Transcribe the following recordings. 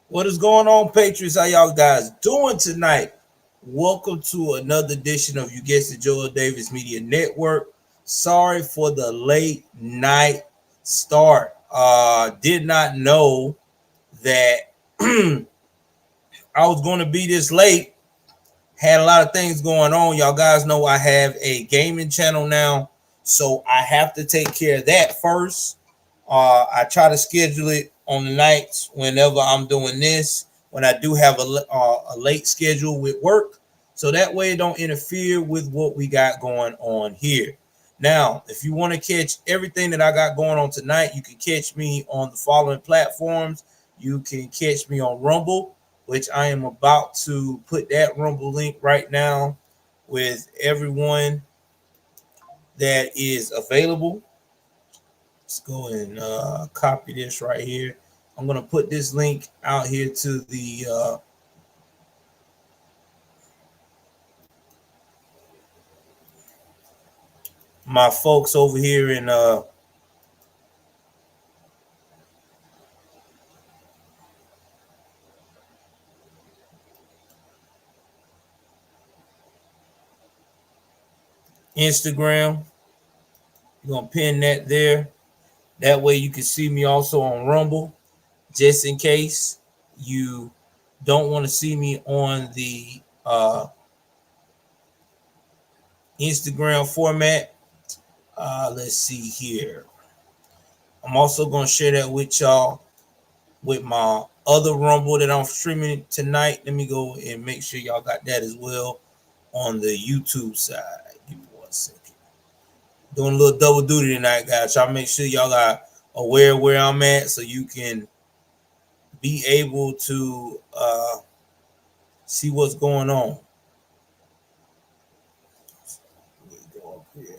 What is going on, Patriots? How y'all guys doing tonight? Welcome to another edition of You Guessed It, Joel Davis Media Network. Sorry for the late night start. Did not know that I was going to be this late. Had a lot of things going on. Y'all guys know I have a gaming channel now, so I have to take care of that first. I try to schedule it on the nights whenever I'm doing this. When I do have a late schedule with work, so that way it don't interfere with what we got going on here. Now, if you want to catch everything that I got going on tonight, you can catch me on the following platforms. You can catch me on Rumble, which I am about to put that Rumble link right now with everyone that is available. Let's go and copy this right here. I'm going to put this link out here to the my folks over here in Instagram. You're going to pin that there. That way you can see me also on Rumble, just in case you don't want to see me on the Instagram format. Let's see here. I'm also going to share that with y'all with my other Rumble that I'm streaming tonight. Let me go and make sure y'all got that as well on the YouTube side. Give me 1 second. Doing a little double duty tonight, guys. Try to make sure y'all are aware where I'm at so you can be able to see what's going on. Go up here.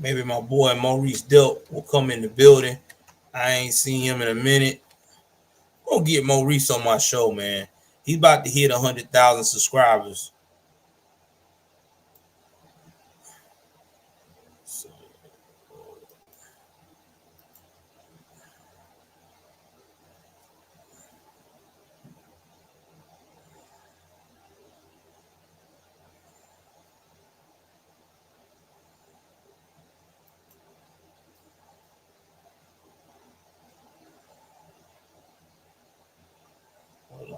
Maybe my boy Maurice Delp will come in the building. I ain't seen him in a minute. I'm gonna get Maurice on my show, man. He's about to hit 100,000 subscribers. So, hold on.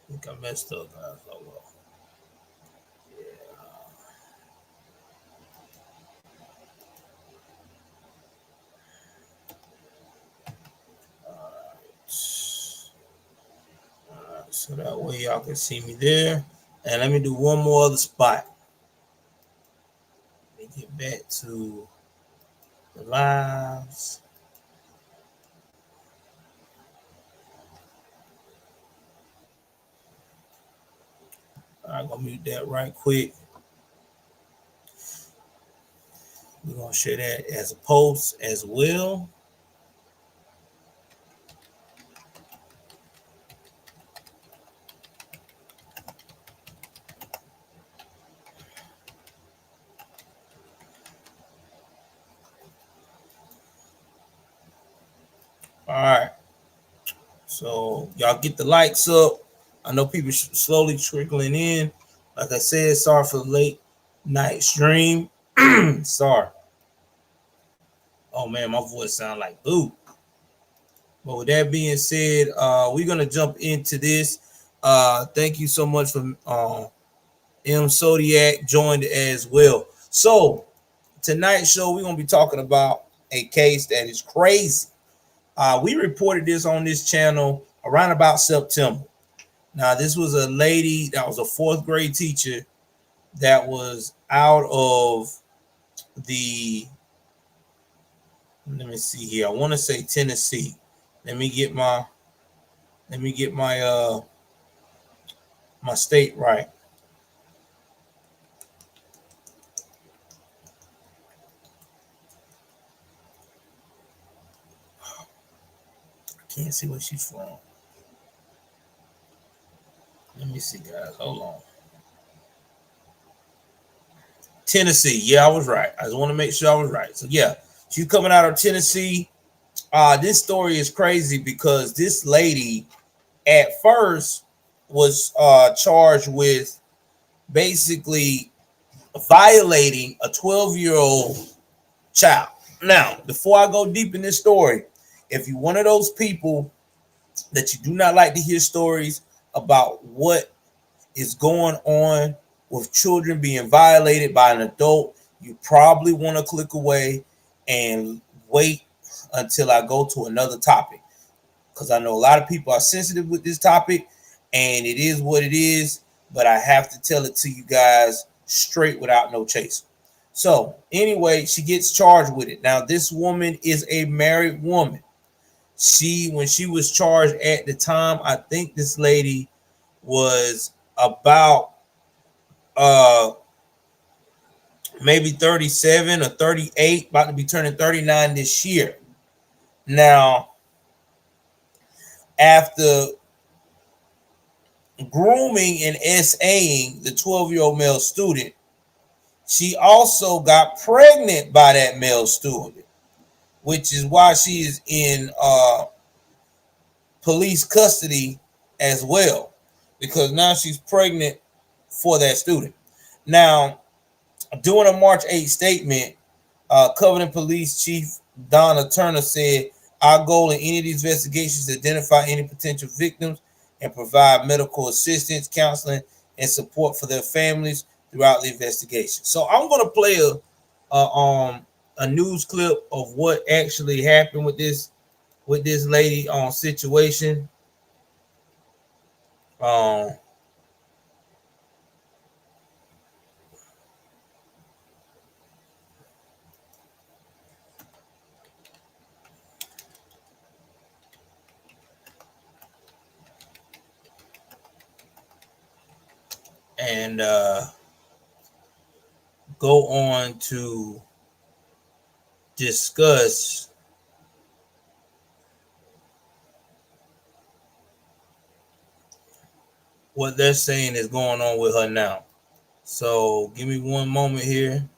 I think I messed up, guys. Oh well. So that way y'all can see me there. And let me do one more other spot. Let me get back to the lives. I'm gonna mute that right quick. We're gonna share that as a post as well. All right. So y'all get the likes up. I know people slowly trickling in. Like I said, sorry for the late night stream. Sorry. Oh man, my voice sounds like boo. But with that being said, we're gonna jump into this. Thank you so much for M Zodiac joined as well. So tonight's show, we're gonna be talking about a case that is crazy. We reported this on this channel around about September. Now, this was a lady that was a fourth grade teacher that was out of the, let me see here. I want to say Tennessee. Let me get my my state right. can't see where she's from. Let me see, guys. Hold on. Tennessee. Yeah, I was right. I just want to make sure I was right. So yeah, she's coming out of Tennessee. This story is crazy because this lady at first was charged with basically violating a 12-year-old child. Now, before I go deep in this story, if you're one of those people that you do not like to hear stories about what is going on with children being violated by an adult, you probably want to click away and wait until I go to another topic, because I know a lot of people are sensitive with this topic, and it is what it is, but I have to tell it to you guys straight without no chaser. So anyway, she gets charged with it. Now, this woman is a married woman. When she was charged at the time, I think this lady was about maybe 37 or 38, about to be turning 39 this year. Now, after grooming and SAing the 12-year-old male student, she also got pregnant by that male student, which is why she is in police custody as well, because now she's pregnant for that student. Now, during a March 8th statement, Covenant Police Chief Donna Turner said, "Our goal in any of these investigations is to identify any potential victims and provide medical assistance, counseling, and support for their families throughout the investigation." So I'm going to play a news clip of what actually happened with this lady on situation. Um, and go on to discuss what they're saying is going on with her now. So give me one moment here.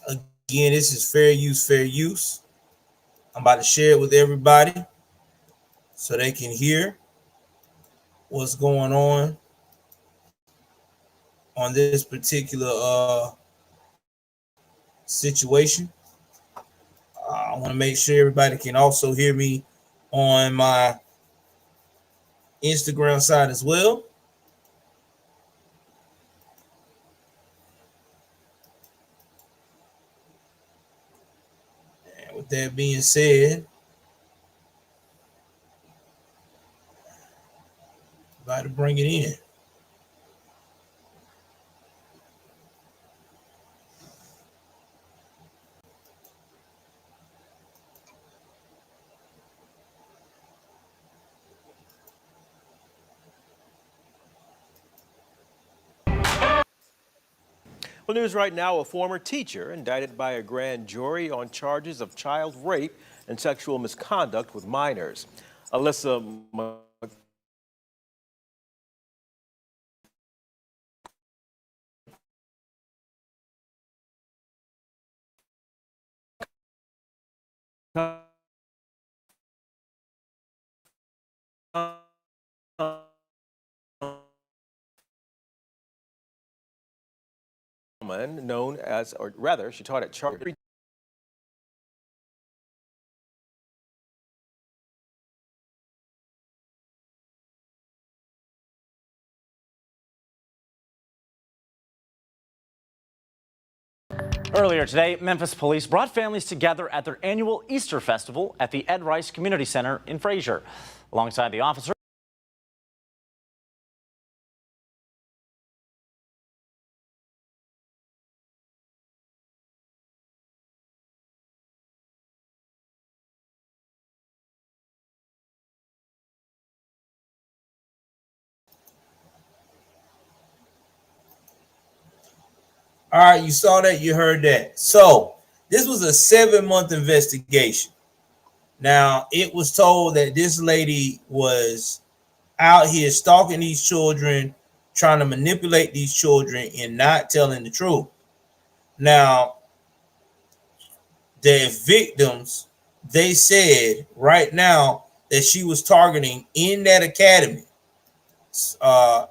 Again, this is fair use, fair use. I'm about to share it with everybody so they can hear what's going on this particular situation. I want to make sure everybody can also hear me on my Instagram side as well. And with that being said, about to bring it in. Well, news right now, a former teacher indicted by a grand jury on charges of child rape and sexual misconduct with minors. Alyssa known as, or rather, she taught at Charter. Earlier today, Memphis police brought families together at their annual Easter festival at the Ed Rice Community Center in Frazier. Alongside the officer, All right, you saw that, you heard that. So this was a 7-month investigation. Now, it was told that this lady was out here stalking these children, trying to manipulate these children, and not telling the truth. Now, the victims, they said right now that she was targeting in that academy.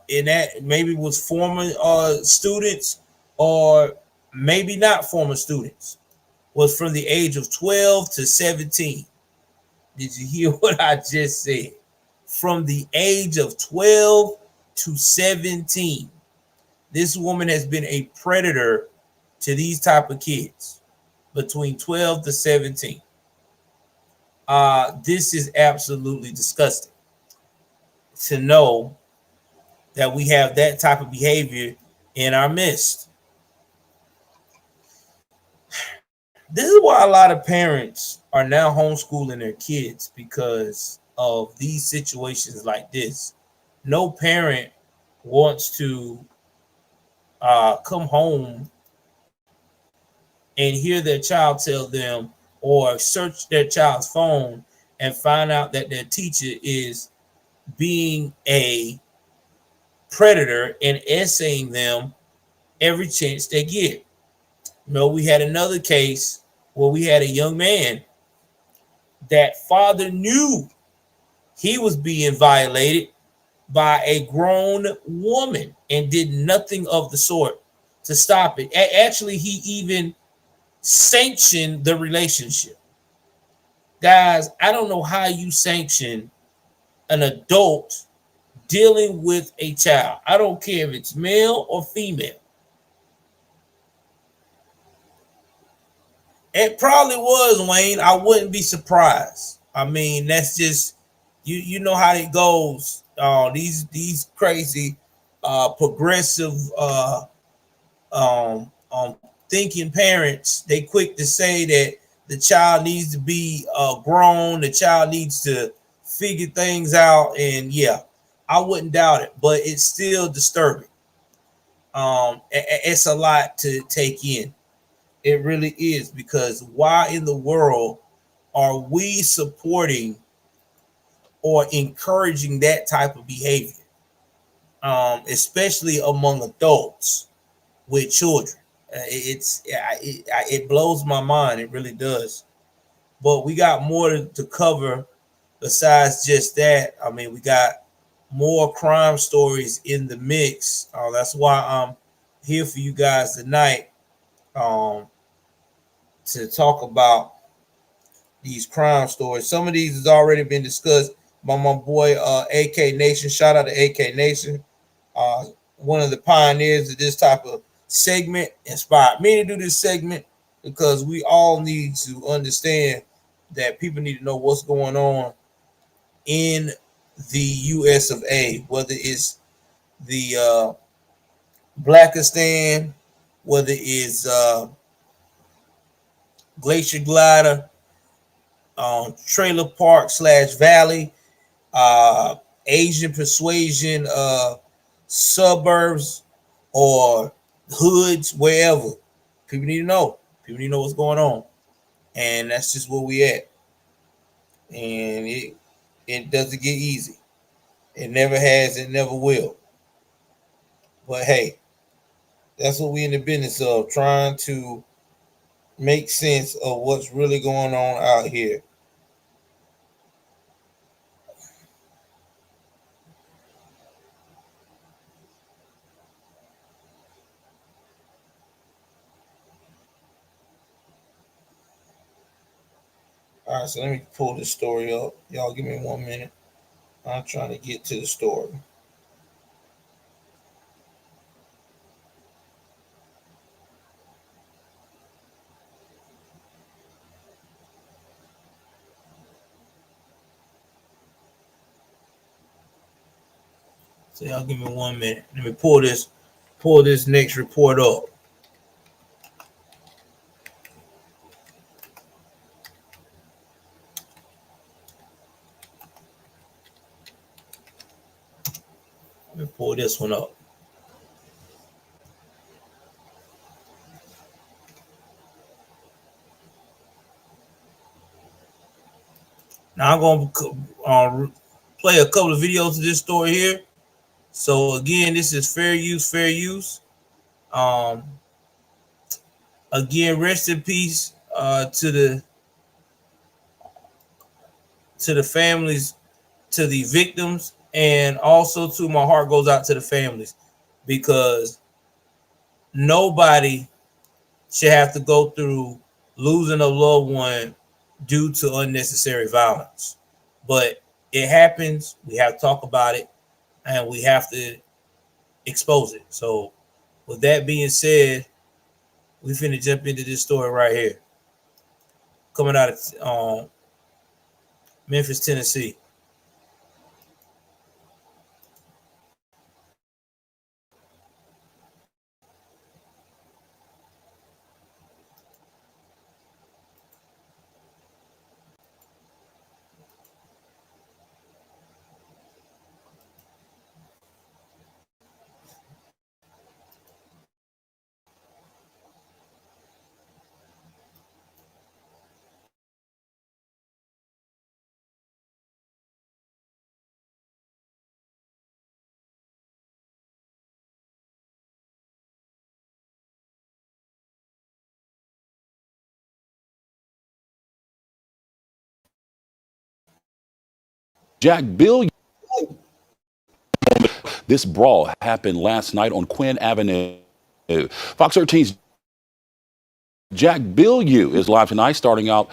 In that maybe was former students or maybe not former students, was from the age of 12 to 17. Did you hear what I just said? From the age of 12 to 17. This woman has been a predator to these type of kids between 12 to 17. This is absolutely disgusting to know that we have that type of behavior in our midst. This is why a lot of parents are now homeschooling their kids, because of these situations like this. No parent wants to come home and hear their child tell them, or search their child's phone and find out that their teacher is being a predator and essaying them every chance they get. No, we had another case where we had a young man that father knew he was being violated by a grown woman and did nothing of the sort to stop it. Actually, he even sanctioned the relationship. Guys, I don't know how you sanction an adult dealing with a child. I don't care if it's male or female. It probably was, Wayne. I wouldn't be surprised. I mean, that's just you know how it goes. These crazy progressive thinking parents, they quick to say that the child needs to be grown, the child needs to figure things out, and yeah, I wouldn't doubt it, but it's still disturbing. It's a lot to take in. It really is, because why in the world are we supporting or encouraging that type of behavior, especially among adults with children? It blows my mind. It really does. But we got more to cover besides just that. I mean, we got more crime stories in the mix. That's why I'm here for you guys tonight, um, to talk about these crime stories. Some of these has already been discussed by my boy AK Nation. Shout out to AK Nation. One of the pioneers of this type of segment, inspired me to do this segment, because we all need to understand that people need to know what's going on in the US of A, whether it's the Blackistan, whether it's Glacier Glider, Trailer Park slash Valley, uh, Asian Persuasion, suburbs or hoods, wherever. People need to know. People need to know what's going on, and that's just where we at. And it doesn't get easy. It never has. It never will. But hey, that's what we in the business of, trying to make sense of what's really going on out here. All right, so let me pull this story up. Y'all give me 1 minute. I'm trying to get to the story. So y'all give me 1 minute. Let me pull this next report up. Let me pull this one up. Now I'm going to play a couple of videos of this story here. So again, this is fair use, fair use. Um, Again, rest in peace to the families, to the victims, and also to my heart goes out to the families, because nobody should have to go through losing a loved one due to unnecessary violence. But it happens. We have to talk about it, and we have to expose it. So, with that being said, we finna jump into this story right here, coming out of Memphis, Tennessee. Jack Bill. This brawl happened last night on Quinn Avenue. Fox 13's Jack Bilyeu is live tonight, starting out.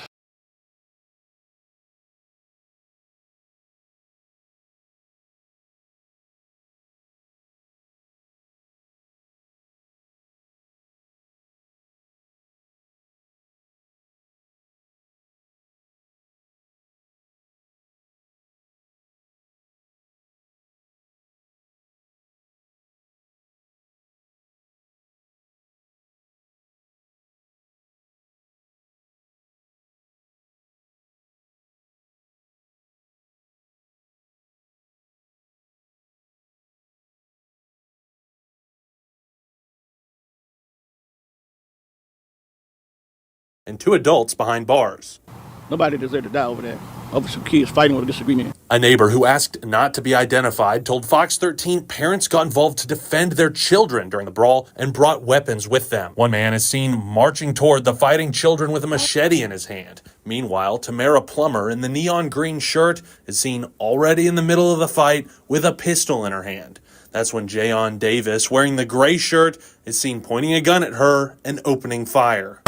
And 2 adults behind bars. Nobody deserved to die over that, over some kids fighting with a disagreement. A neighbor who asked not to be identified told Fox 13 parents got involved to defend their children during the brawl and brought weapons with them. One man is seen marching toward the fighting children with a machete in his hand. Meanwhile, Tamara Plummer in the neon green shirt is seen already in the middle of the fight with a pistol in her hand. That's when Jayon Davis, wearing the gray shirt, is seen pointing a gun at her and opening fire.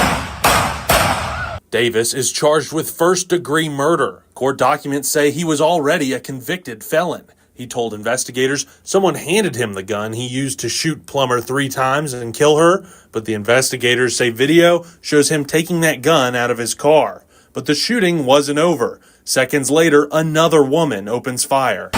Davis is charged with first-degree murder. Court documents say he was already a convicted felon. He told investigators someone handed him the gun he used to shoot Plummer 3 times and kill her, but the investigators say video shows him taking that gun out of his car. But the shooting wasn't over. Seconds later, another woman opens fire.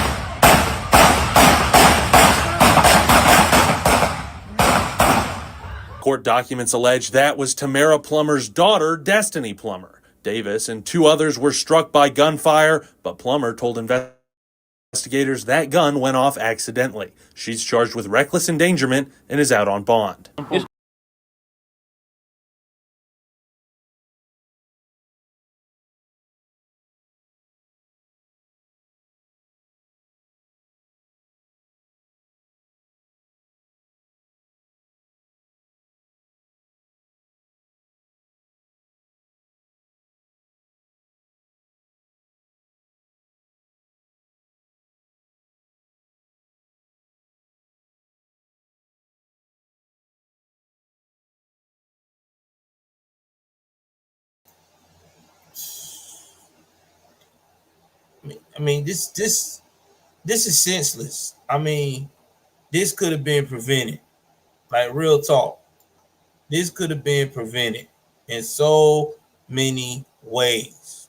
Court documents allege that was Tamara Plummer's daughter, Destiny Plummer. Davis and 2 others were struck by gunfire, but Plummer told investigators that gun went off accidentally. She's charged with reckless endangerment and is out on bond. I mean, this is senseless. I mean, this could have been prevented. Like, real talk. This could have been prevented in so many ways.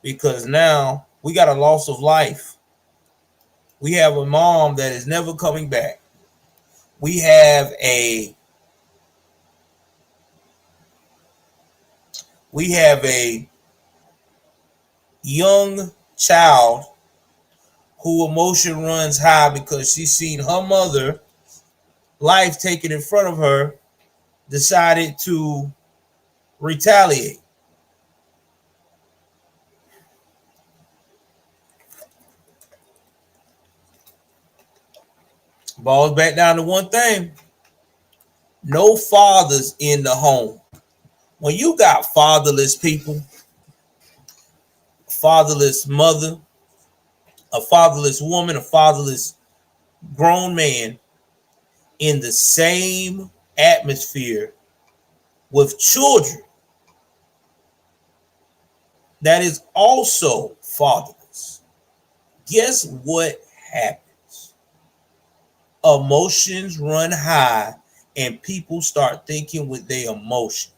Because now we got a loss of life. We have a mom that is never coming back. We have a young child who emotion runs high because she's seen her mother life taken in front of her, decided to retaliate. Balls back down to one thing. No fathers in the home. When you got fatherless people, fatherless mother, a fatherless woman, a fatherless grown man in the same atmosphere with children that is also fatherless, guess what happens? Emotions run high and people start thinking with their emotions.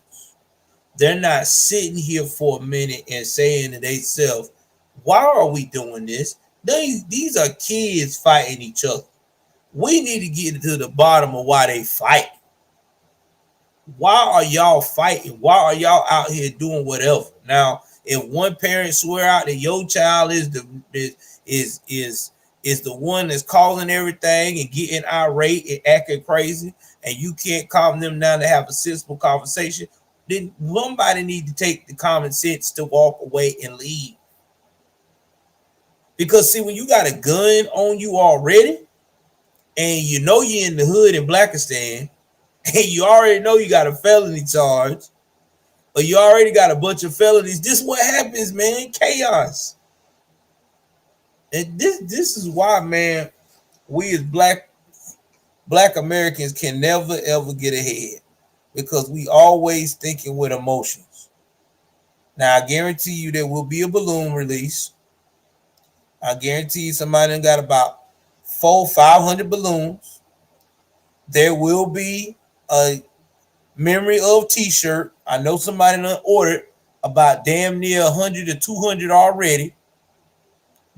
They're not sitting here for a minute and saying to themselves, why are we doing this? These are kids fighting each other. We need to get to the bottom of why they fight. Why are y'all fighting? Why are y'all out here doing whatever? Now, if one parent swear out that your child is the one that's causing everything and getting irate and acting crazy, and you can't calm them down to have a sensible conversation, then somebody need to take the common sense to walk away and leave. Because see, when you got a gun on you already, and you know you're in the hood in Blackistan, and you already know you got a felony charge, or you already got a bunch of felonies, this is what happens, man. Chaos. And this is why, man, we as black Americans can never ever get ahead, because we always thinking with emotions. Now I guarantee you there will be a balloon release. I guarantee you somebody done got about 500 balloons. There will be a memory of t-shirt. I know somebody done ordered about damn near 100 or 200 already.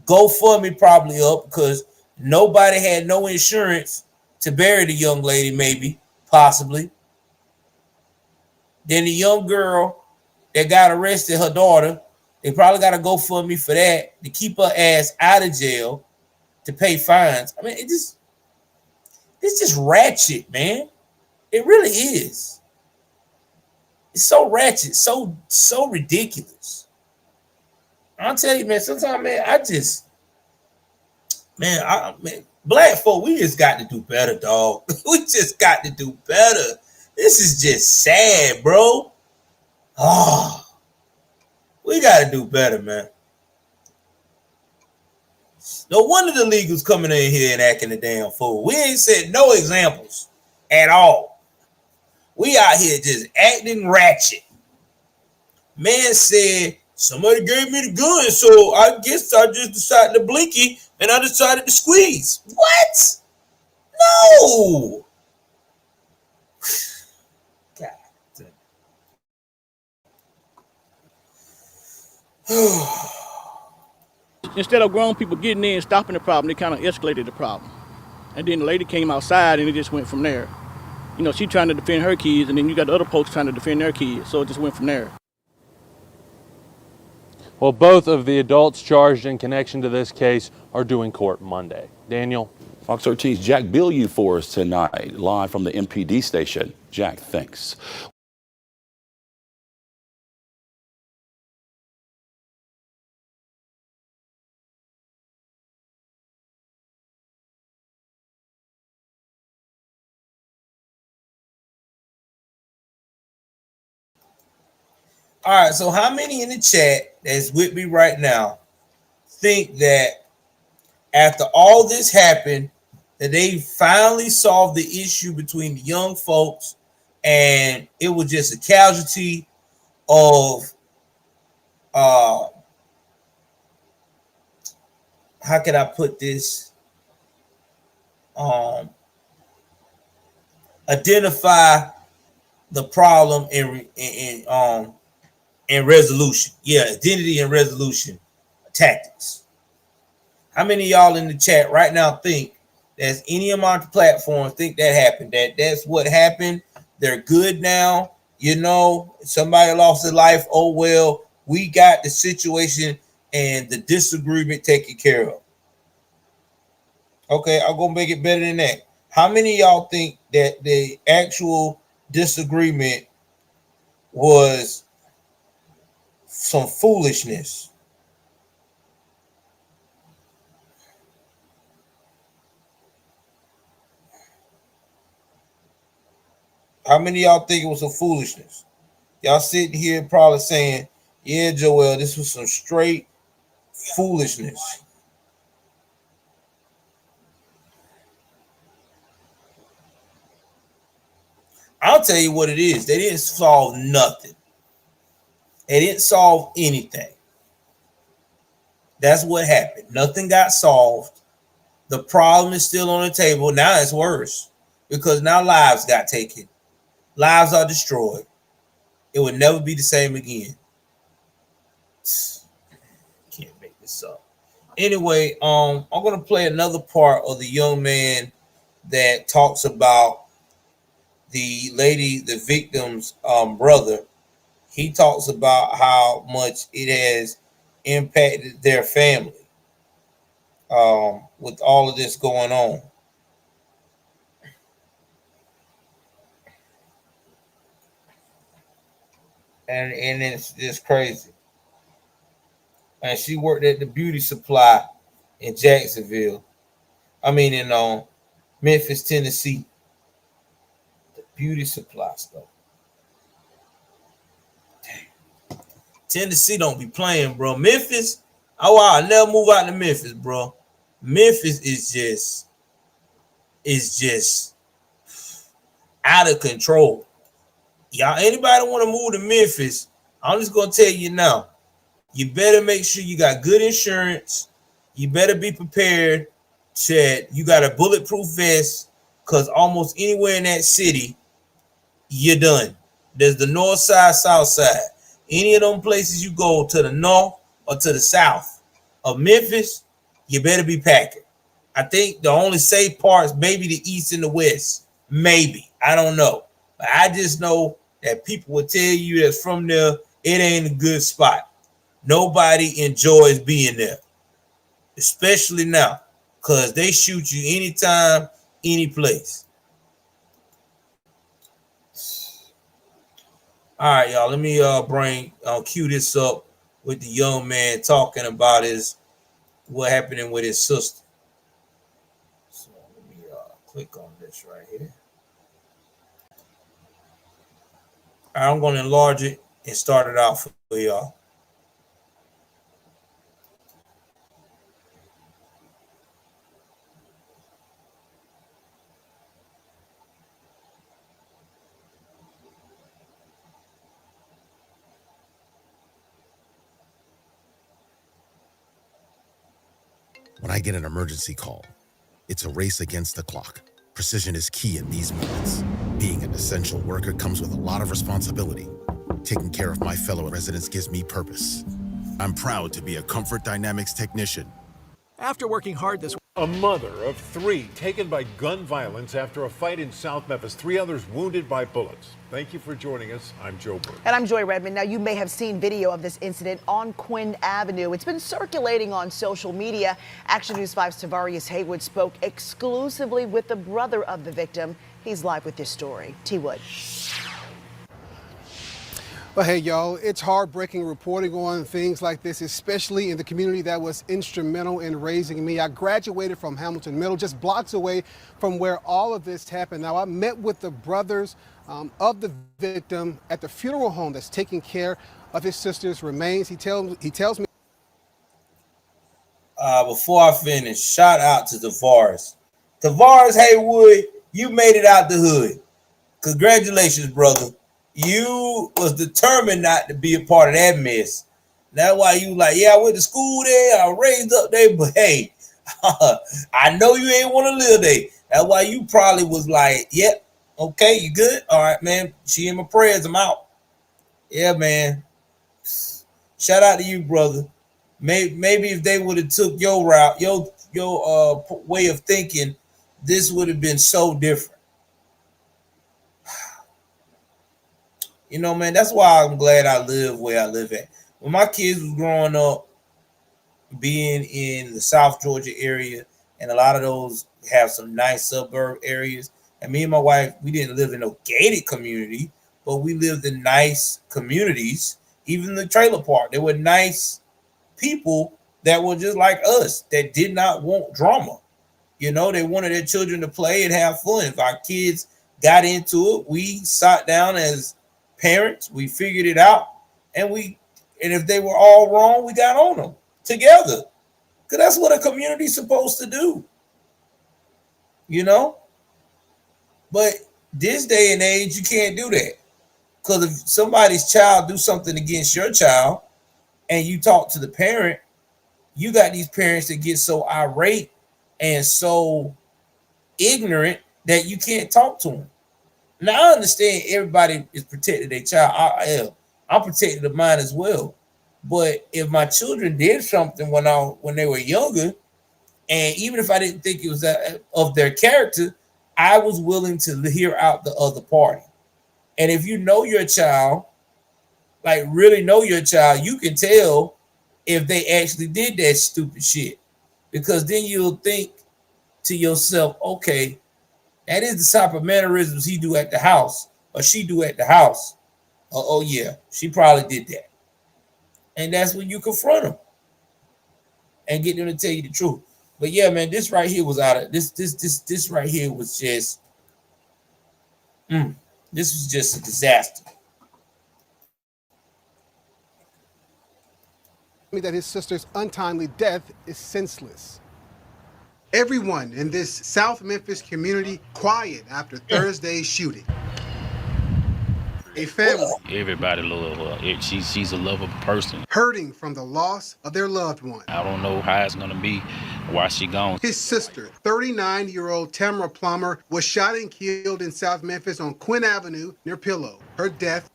GoFundMe probably up because nobody had no insurance to bury the young lady, maybe, possibly. Then the young girl that got arrested, her daughter, they probably got to GoFundMe for that to keep her ass out of jail, to pay fines. I mean, it's just ratchet, man. It really is. It's so ratchet, so ridiculous. I'll tell you, man, sometimes, man, black folk, we just got to do better, dog. We just got to do better. This is just sad, bro. Oh, we got to do better, man. No wonder the legals coming in here and acting a damn fool. We ain't set no examples at all. We out here just acting ratchet. Man said, somebody gave me the gun, so I guess I just decided to blinky and I decided to squeeze. What? No. God damn. Instead of grown people getting in and stopping the problem, they kind of escalated the problem. And then the lady came outside and it just went from there. You know, she trying to defend her kids, and then you got the other folks trying to defend their kids, so it just went from there. Well, both of the adults charged in connection to this case are due in court Monday. Daniel? Fox 13's Jack Bilyeu for us tonight, live from the MPD station. Jack, thanks. All right, so how many in the chat that's with me right now think that after all this happened, that they finally solved the issue between the young folks and it was just a casualty of how can I put this? Identify the problem and resolution. Yeah, identity and resolution tactics. How many of y'all in the chat right now think that's any amount of platforms think that happened? That's what happened. They're good now. You know, somebody lost their life. Oh, well, we got the situation and the disagreement taken care of. Okay, I'm going to make it better than that. How many of y'all think that the actual disagreement was some foolishness? How many of y'all think it was some foolishness? Y'all sitting here probably saying, yeah, Joel, this was some straight foolishness. I'll tell you what it is. They didn't solve nothing. They didn't solve anything. That's what happened. Nothing got solved. The problem is still on the table. Now it's worse because now lives got taken. Lives are destroyed. It will never be the same again. Can't make this up. Anyway, I'm gonna play another part of the young man that talks about the lady, the victim's brother. He talks about how much it has impacted their family with all of this going on. And it's just crazy. And she worked at the beauty supply in Jacksonville. I mean, in Memphis, Tennessee. The beauty supply stuff. Dang. Tennessee don't be playing, bro. Memphis, oh wow, I never move out to Memphis, bro. Memphis is just out of control. Y'all, anybody want to move to Memphis? I'm just gonna tell you now. You better make sure you got good insurance. You better be prepared that you got a bulletproof vest, because almost anywhere in that city, you're done. There's the north side, south side. Any of them places you go to the north or to the south of Memphis, you better be packing. I think the only safe parts, maybe the east and the west. Maybe. I don't know. But I just know that people will tell you that's from there, it ain't a good spot. Nobody enjoys being there, especially now, because they shoot you anytime, any place. All right, y'all, let me cue this up with the young man talking about what happening with his sister. So let me click on this right here. All right, I'm going to enlarge it and start it out for y'all. When I get an emergency call, it's a race against the clock. Precision is key in these moments. Being an essential worker comes with a lot of responsibility. Taking care of my fellow residents gives me purpose. I'm proud to be a Comfort Dynamics technician. After working hard this A mother of 3 taken by gun violence after a fight in South Memphis. 3 others wounded by bullets. Thank you for joining us. I'm Joe Burke. And I'm Joy Redmond. Now, you may have seen video of this incident on Quinn Avenue. It's been circulating on social media. Action News 5's Tavarius Haywood spoke exclusively with the brother of the victim. He's live with this story. T. Wood. Well, hey, y'all, it's heartbreaking reporting on things like this, especially in the community that was instrumental in raising me. I graduated from Hamilton Middle, just blocks away from where all of this happened. Now, I met with the brothers of the victim at the funeral home that's taking care of his sister's remains. He tells me. Before I finish, shout out to Tavares. Tavares Haywood, you made it out the hood. Congratulations, brother. You was determined not to be a part of that mess. That's why you like, yeah, I went to school there, I raised up there, but hey, I know you ain't want to live there. That's why you probably was like, yep, okay, you good? All right, man. She in my prayers, I'm out. Yeah, man. Shout out to you, brother. Maybe if they would have took your route, your way of thinking, this would have been so different. You know, man, that's why I'm glad I live where I live at. When my kids was growing up, being in the South Georgia area, and a lot of those have some nice suburb areas. And me and my wife, we didn't live in no gated community, but we lived in nice communities. Even the trailer park, there were nice people that were just like us, that did not want drama. You know, they wanted their children to play and have fun. If our kids got into it. We sat down as parents, we figured it out, and if they were all wrong, we got on them together. Because that's what a community's supposed to do, you know? But this day and age, you can't do that. Because if somebody's child do something against your child and you talk to the parent, you got these parents that get so irate and so ignorant that you can't talk to them. Now I understand everybody is protecting their child. I'm protecting of mine as well. But if my children did something when they were younger, and even if I didn't think it was of their character, I was willing to hear out the other party. And if you know your child, like really know your child, you can tell if they actually did that stupid shit. Because then you'll think to yourself, okay, that is the type of mannerisms he do at the house or she do at the house. Oh yeah, she probably did that. And that's when you confront them and get them to tell you the truth. But yeah, man, this right here was out of this right here was just this was just a disaster. That his sister's untimely death is senseless. Everyone in this South Memphis community quiet after Thursday's shooting. A family. Everybody loves her. She's a lovable person. Hurting from the loss of their loved one. I don't know how it's gonna be while she gone. His sister, 39-year-old Tamara Plummer, was shot and killed in South Memphis on Quinn Avenue near Pillow. Her death.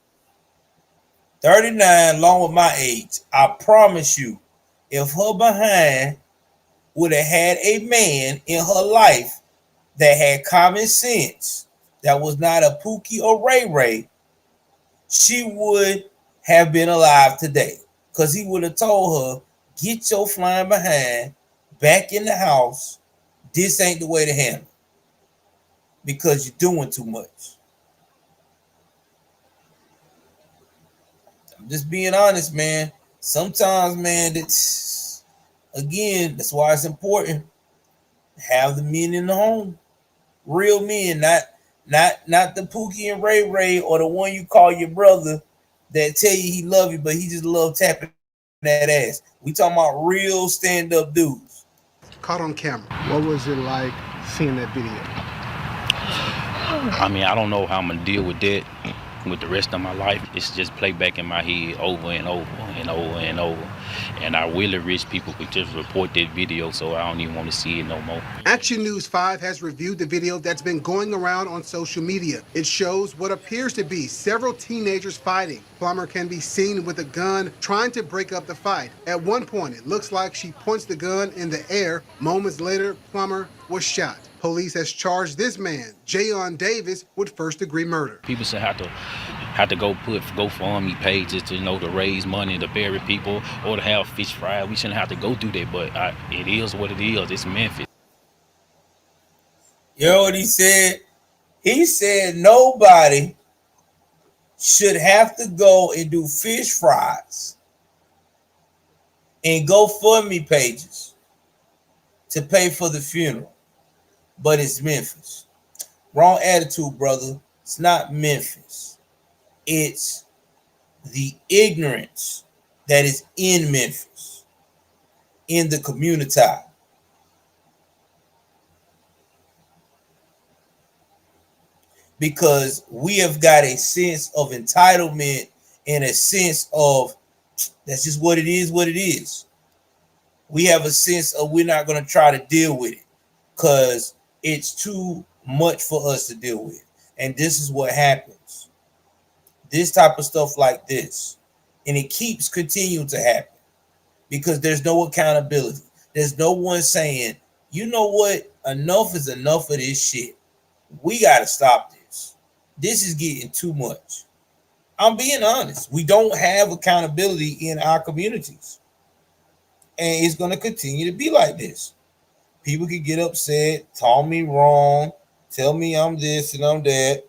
39, along with my age. I promise you, if her behind would have had a man in her life that had common sense, that was not a Pookie or Ray Ray, she would have been alive today. Because he would have told her, get your flying behind back in the house. This ain't the way to handle it. Because you're doing too much. I'm just being honest, man. Sometimes, man, that's why it's important to have the men in the home. Real men, not the Pookie and Ray Ray or the one you call your brother that tell you he love you, but he just love tapping that ass. We talking about real stand-up dudes. Caught on camera. What was it like seeing that video? I mean, I don't know how I'm gonna deal with that with the rest of my life. It's just play back in my head over and over and over and over. And I really wish people could just report that video so I don't even want to see it no more. Action News 5 has reviewed the video that's been going around on social media. It shows what appears to be several teenagers fighting. Plummer can be seen with a gun trying to break up the fight. At one point, it looks like she points the gun in the air. Moments later, Plummer was shot. Police has charged this man, Jayon Davis, with first-degree murder. People should have to go put GoFundMe pages to raise money to bury people or to have fish fried. We shouldn't have to go through that, but it is what it is. It's Memphis. You know what he said? He said nobody should have to go and do fish fries and GoFundMe pages to pay for the funeral. But it's Memphis. Wrong attitude, brother. It's not Memphis. It's the ignorance that is in Memphis, in the community. Because we have got a sense of entitlement and a sense of that's just what it is. We have a sense of we're not going to try to deal with it because it's too much for us to deal with. And this is what happens. This type of stuff like this. And it keeps continuing to happen because there's no accountability. There's no one saying, you know what? Enough is enough of this shit. We got to stop this. This is getting too much. I'm being honest. We don't have accountability in our communities. And it's going to continue to be like this. People can get upset, call me wrong, tell me I'm this and I'm that,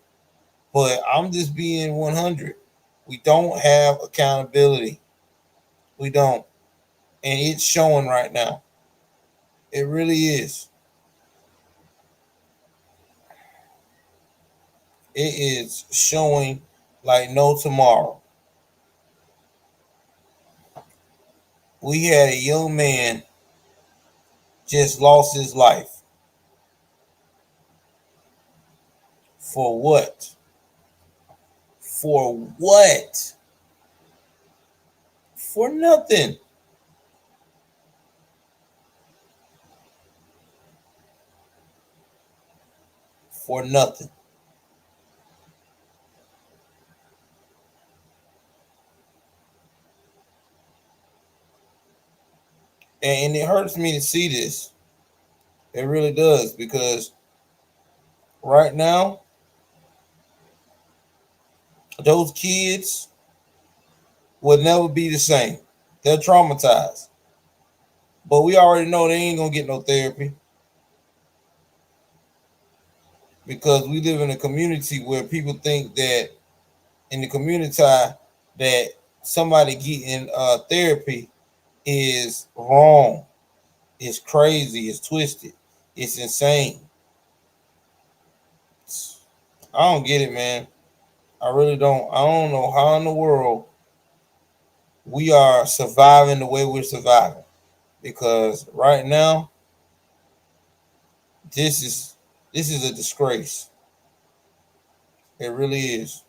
but I'm just being 100. We don't have accountability. We don't. And it's showing right now. It really is. It is showing like no tomorrow. We had a young man just lost his life. For what? For what? For nothing. For nothing. And it hurts me to see this. It really does, because right now, those kids will never be the same. They're traumatized. But we already know they ain't gonna get no therapy, because we live in a community where people think that in the community that somebody getting therapy is wrong. It's crazy. It's twisted. It's insane. I don't get it, man. I really don't. I don't know how in the world we are surviving the way we're surviving, because right now this is a disgrace. It really is.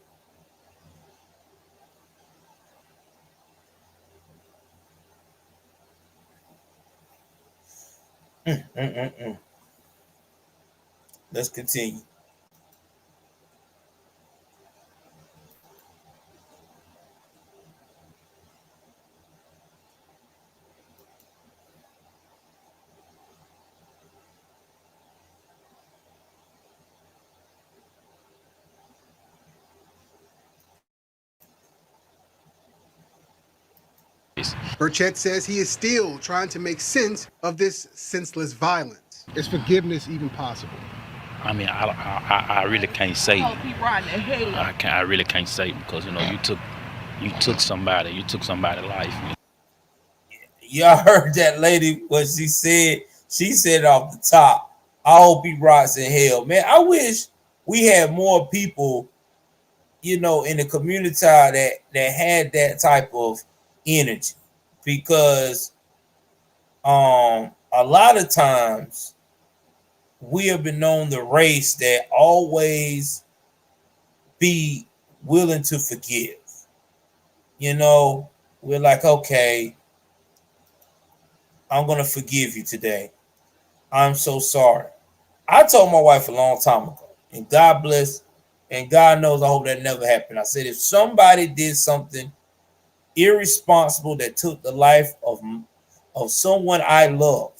Let's continue. Burchett says he is still trying to make sense of this senseless violence. Is forgiveness even possible? I mean, I really can't say. I really can't say, because you took somebody's life. Y'all heard that lady, what she said? She said it off the top. I hope he rots in hell. Man, I wish we had more people, in the community that had that type of energy, because a lot of times we have been known the race that always be willing to forgive. We're like, okay, I'm gonna forgive you today. I'm so sorry. I told my wife a long time ago, and God bless, and God knows, I hope that never happened. I said, if somebody did something irresponsible that took the life of someone I love,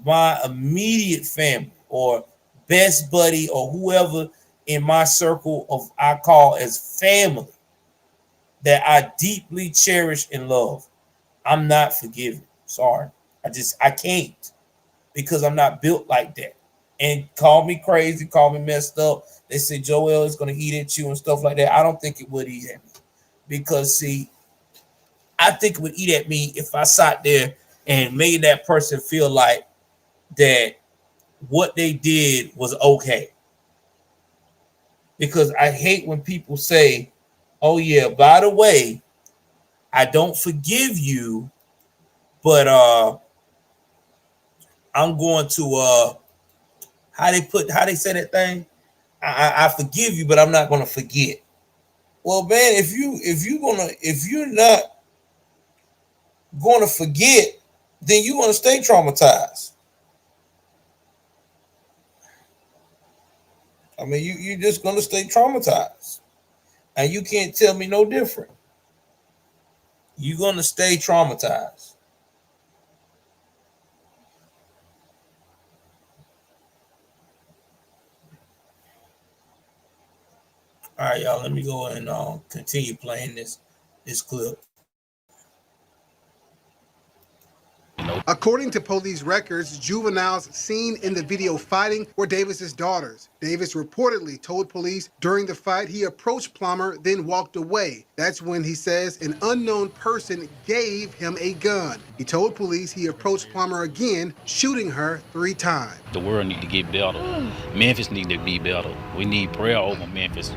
my immediate family or best buddy or whoever in my circle of I call as family, that I deeply cherish and love, I'm not forgiving. Sorry. I can't, because I'm not built like that. And call me crazy, call me messed up. They say Joel is going to eat at you and stuff like that. I don't think it would eat at me, because see, I think it would eat at me if I sat there and made that person feel like that what they did was okay. Because I hate when people say, oh yeah, by the way, I don't forgive you, but I'm going to how they say that thing? I forgive you, but I'm not gonna forget. Well, man, if you're not gonna forget, then you're gonna stay traumatized. I mean, you're just gonna stay traumatized. And you can't tell me no different. You're gonna stay traumatized. All right, y'all. Let me go and continue playing this clip. According to police records, juveniles seen in the video fighting were Davis's daughters. Davis reportedly told police during the fight he approached Plummer, then walked away. That's when he says an unknown person gave him a gun. He told police he approached Plummer again, shooting her 3 times. The world need to get better. Memphis need to be better. We need prayer over Memphis.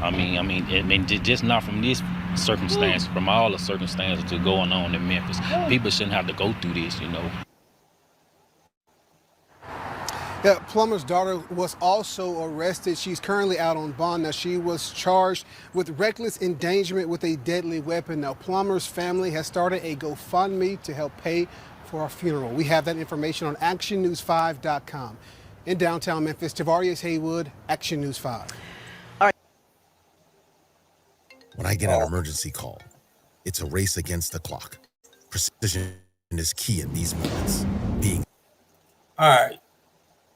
I mean, just not from this circumstance, from all the circumstances that are going on in Memphis. People shouldn't have to go through this, you know. Yeah, Plummer's daughter was also arrested. She's currently out on bond. Now, she was charged with reckless endangerment with a deadly weapon. Now, Plummer's family has started a GoFundMe to help pay for her funeral. We have that information on actionnews5.com. In downtown Memphis, Tavarius Haywood, Action News 5. When I get an emergency call, it's a race against the clock. Precision is key in these moments. All right,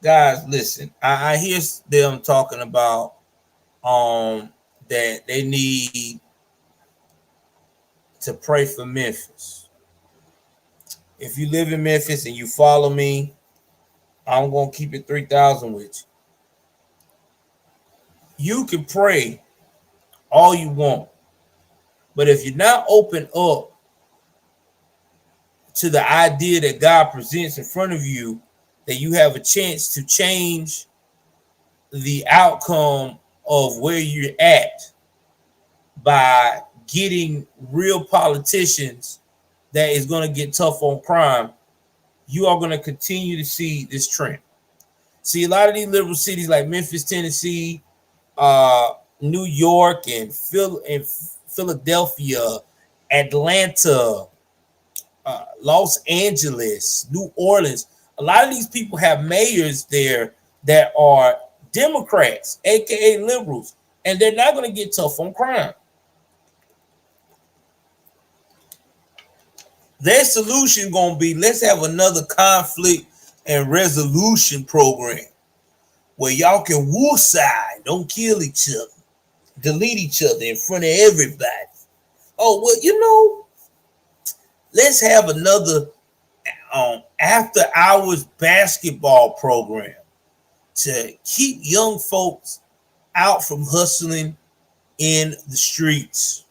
guys, listen. I hear them talking about that they need to pray for Memphis. If you live in Memphis and you follow me, I'm gonna keep it 3,000 with you. You can pray all you want, but if you're not open up to the idea that God presents in front of you, that you have a chance to change the outcome of where you're at by getting real politicians that is going to get tough on crime, you are going to continue to see this trend. See, a lot of these liberal cities like Memphis, Tennessee, New York, and Philadelphia, Atlanta, Los Angeles, New Orleans, a lot of these people have mayors there that are Democrats, aka liberals, and they're not going to get tough on crime. Their solution going to be, let's have another conflict and resolution program where y'all can woosah, don't kill each other, delete each other in front of everybody. Oh, well, you know, let's have another after hours basketball program to keep young folks out from hustling in the streets.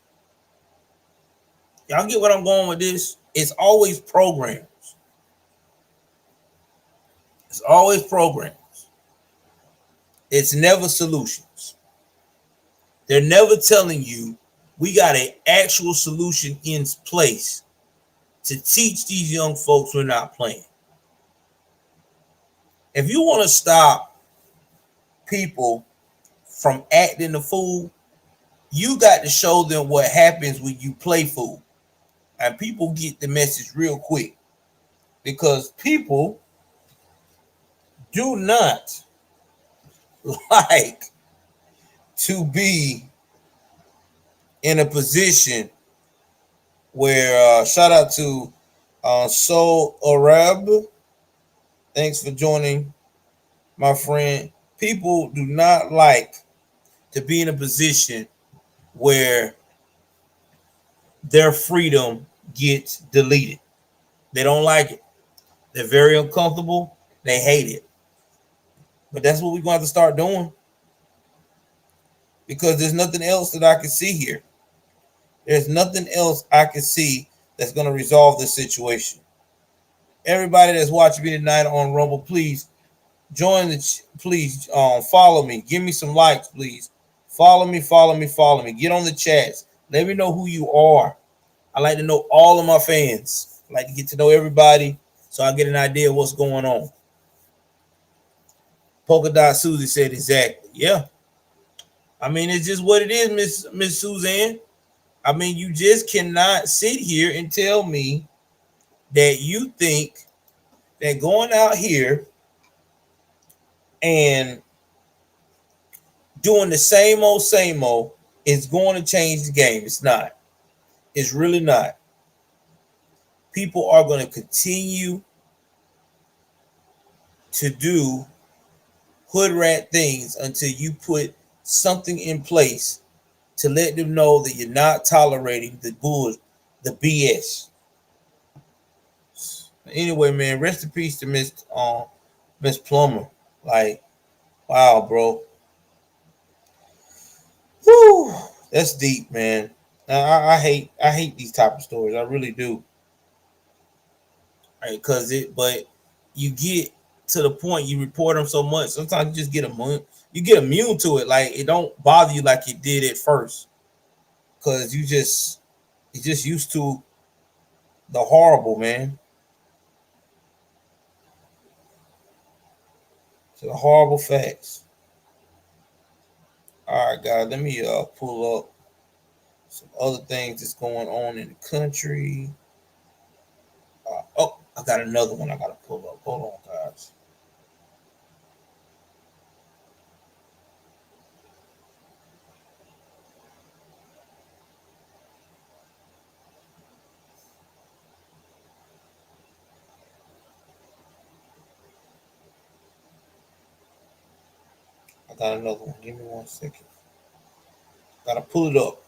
Y'all get what I'm going with this? It's always programs. It's always programs. It's never solutions. They're never telling you we got an actual solution in place to teach these young folks we're not playing. If you want to stop people from acting the fool, you got to show them what happens when you play fool. And people get the message real quick, because people do not like to be in a position where shout out to Soul Arab. Thanks for joining, my friend. People do not like to be in a position where their freedom gets deleted. They don't like it. They're very uncomfortable. They hate it. But that's what we're going to have to start doing, because there's nothing else that I can see here. There's nothing else I can see that's going to resolve this situation. Everybody that's watching me tonight on Rumble, please join please follow me. Give me some likes, please. Follow me. Get on the chats. Let me know who you are. I like to know all of my fans. I like to get to know everybody so I get an idea of what's going on. Polka Dot Susie said exactly. Yeah. I mean, it's just what it is, Miss Suzanne. I mean, you just cannot sit here and tell me that you think that going out here and doing the same old is going to change the game. It's not. It's really not. People are going to continue to do hood rat things until you put something in place to let them know that you're not tolerating the BS. Anyway, man, rest in peace to Miss Plummer. Like, wow, bro. Whew, that's deep, man. I hate these type of stories. I really do. Right, but you get to the point you report them so much. Sometimes you just get immune. You get immune to it. Like it don't bother you like it did at first, because you're just used to the horrible, man. To the horrible facts. All right, guys, let me pull up some other things that's going on in the country. Oh, I got another one I gotta pull up. Hold on, guys. I got another one. Give me 1 second. Gotta pull it up.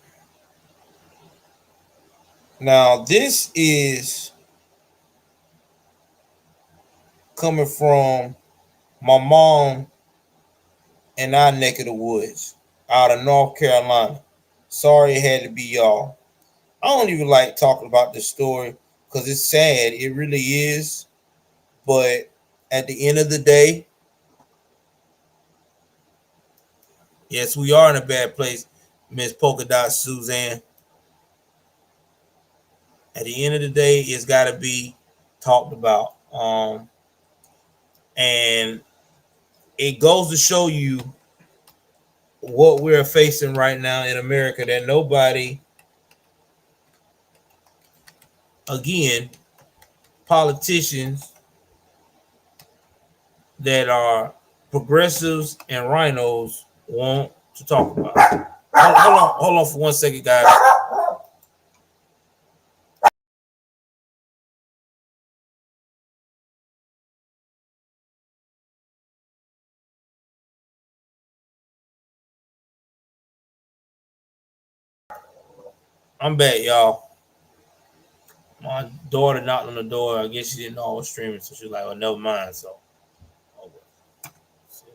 Now, this is coming from my mom and our neck of the woods out of North Carolina. Sorry it had to be y'all. I don't even like talking about this story because it's sad. It really is. But at the end of the day, yes, we are in a bad place, Miss Polka Dot Suzanne. At the end of the day, it's got to be talked about. And it goes to show you what we're facing right now in America, that nobody, again, politicians that are progressives and rhinos want to talk about. Hold on for 1 second, guys. I'm back, y'all. My daughter knocked on the door. I guess she didn't know I was streaming, so she's like, "Well, never mind." So,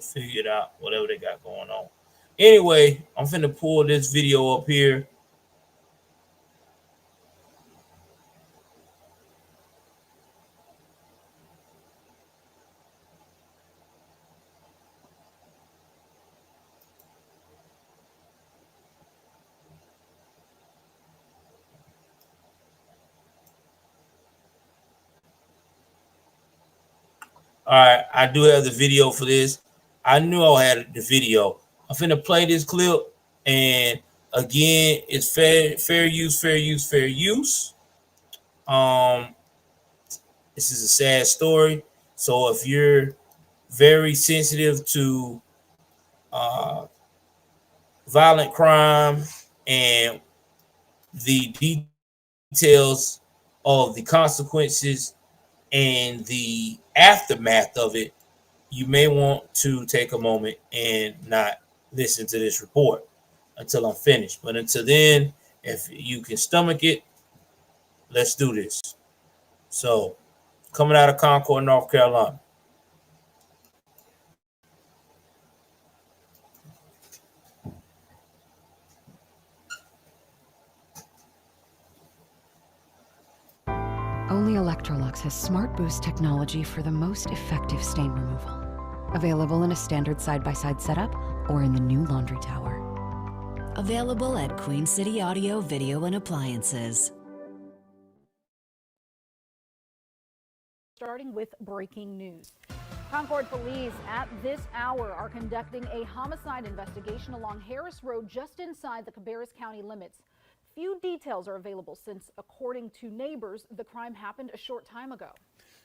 figure it out, whatever they got going on. Anyway, I'm finna pull this video up here. All right, I do have the video for this. I knew I had the video. I'm finna play this clip, and again, it's fair use. This is a sad story. So if you're very sensitive to violent crime and the details of the consequences and the aftermath of it, you may want to take a moment and not listen to this report until I'm finished. But until then, if you can stomach it, let's do this. So, coming out of Concord, North Carolina. Only Electrolux has Smart Boost technology for the most effective stain removal. Available in a standard side-by-side setup or in the new laundry tower. Available at Queen City Audio, Video, and Appliances. Starting with breaking news. Concord police at this hour are conducting a homicide investigation along Harris Road just inside the Cabarrus County limits. Few details are available since, according to neighbors, the crime happened a short time ago.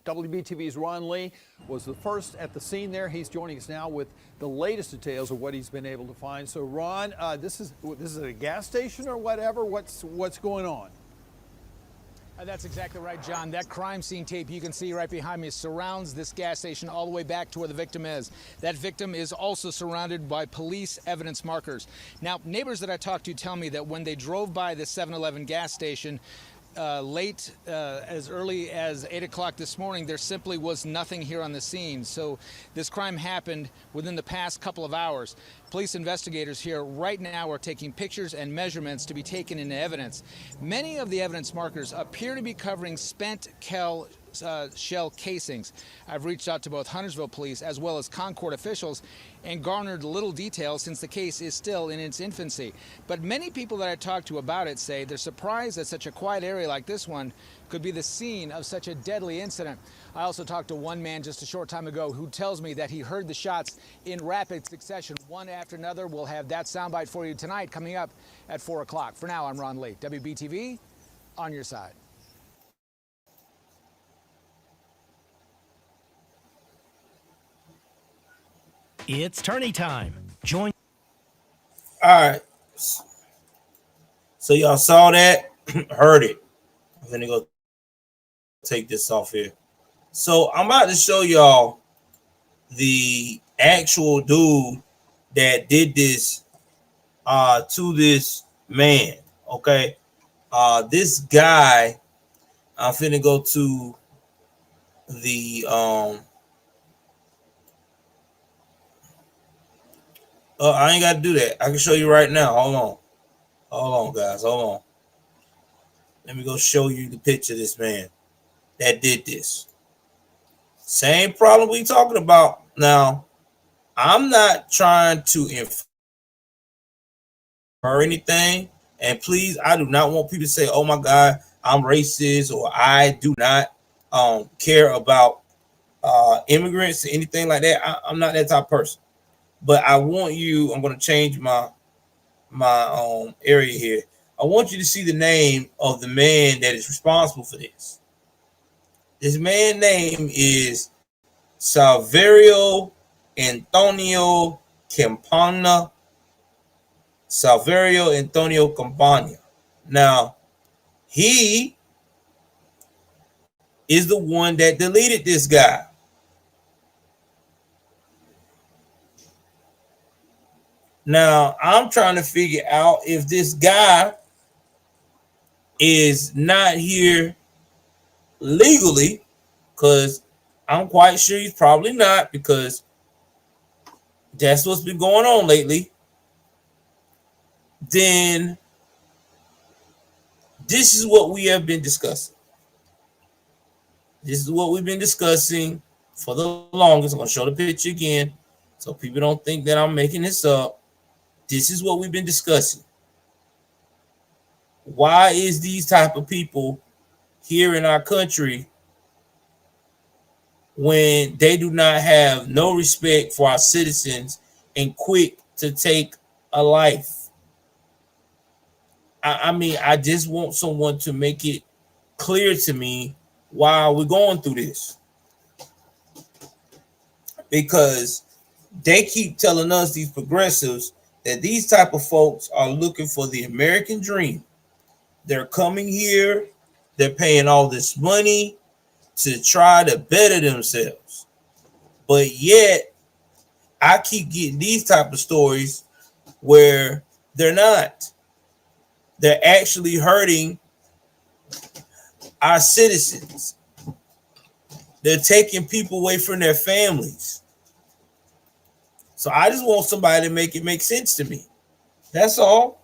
WBTV's Ron Lee was the first at the scene there. He's joining us now with the latest details of what he's been able to find. So, Ron, this is a gas station or whatever? What's going on? That's exactly right, John. That crime scene tape you can see right behind me surrounds this gas station all the way back to where the victim is. That victim is also surrounded by police evidence markers. Now, neighbors that I talked to tell me that when they drove by the 7-Eleven gas station, late, as early as 8 o'clock this morning, there simply was nothing here on the scene. So this crime happened within the past couple of hours. Police investigators here right now are taking pictures and measurements to be taken into evidence. Many of the evidence markers appear to be covering spent shell casings. I've reached out to both Huntersville police as well as Concord officials and garnered little details since the case is still in its infancy. But many people that I talked to about it say they're surprised that such a quiet area like this one could be the scene of such a deadly incident. I also talked to one man just a short time ago who tells me that he heard the shots in rapid succession, one after another. We'll have that soundbite for you tonight coming up at 4 o'clock. For now, I'm Ron Lee, WBTV, on your side. It's tourney time. Join. All right. So y'all saw that, heard it. I'm gonna go take this off here. So I'm about to show y'all the actual dude that did this to this man. Okay. This guy, I'm finna go to the I ain't got to do that. I can show you right now. Hold on, guys. Hold on. Let me go show you the picture of this man that did this. Same problem we talking about. Now, I'm not trying to infer anything. And please, I do not want people to say, oh my God, I'm racist, or I do not care about immigrants or anything like that. I'm not that type of person. But I want you, I'm going to change my area here. I want you to see the name of the man that is responsible for this. This man's name is Salverio Antonio Campana. Salverio Antonio Campana. Now, he is the one that deleted this guy. Now, I'm trying to figure out if this guy is not here legally, because I'm quite sure he's probably not, because that's what's been going on lately. Then this is what we have been discussing. This is what we've been discussing for the longest. I'm going to show the picture again so people don't think that I'm making this up. This is what we've been discussing. Why is these type of people here in our country when they do not have no respect for our citizens and quick to take a life? I mean, I just want someone to make it clear to me why we're going through this. Because they keep telling us, these progressives, that these type of folks are looking for the American dream. They're coming here, they're paying all this money to try to better themselves. But yet, I keep getting these type of stories where they're not. They're actually hurting our citizens. They're taking people away from their families. So I just want somebody to make it make sense to me. That's all.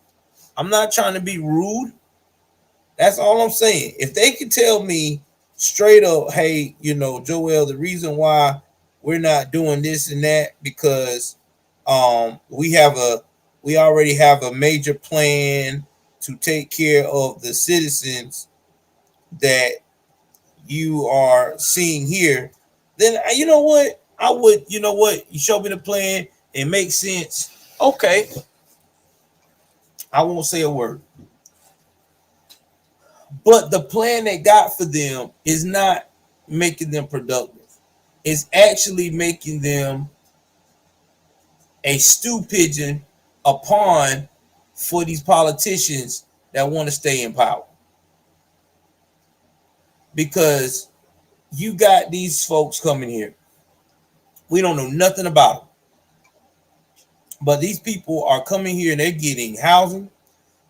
I'm not trying to be rude. That's all I'm saying. If they could tell me straight up, hey, you know, Joel, the reason why we're not doing this and that, because we already have a major plan to take care of the citizens that you are seeing here, then you know what? I would, you know what? You show me the plan, it makes sense. Okay. I won't say a word. But the plan they got for them is not making them productive. It's actually making them a stew pigeon, a pawn for these politicians that want to stay in power. Because you got these folks coming here. We don't know nothing about them. But these people are coming here and they're getting housing.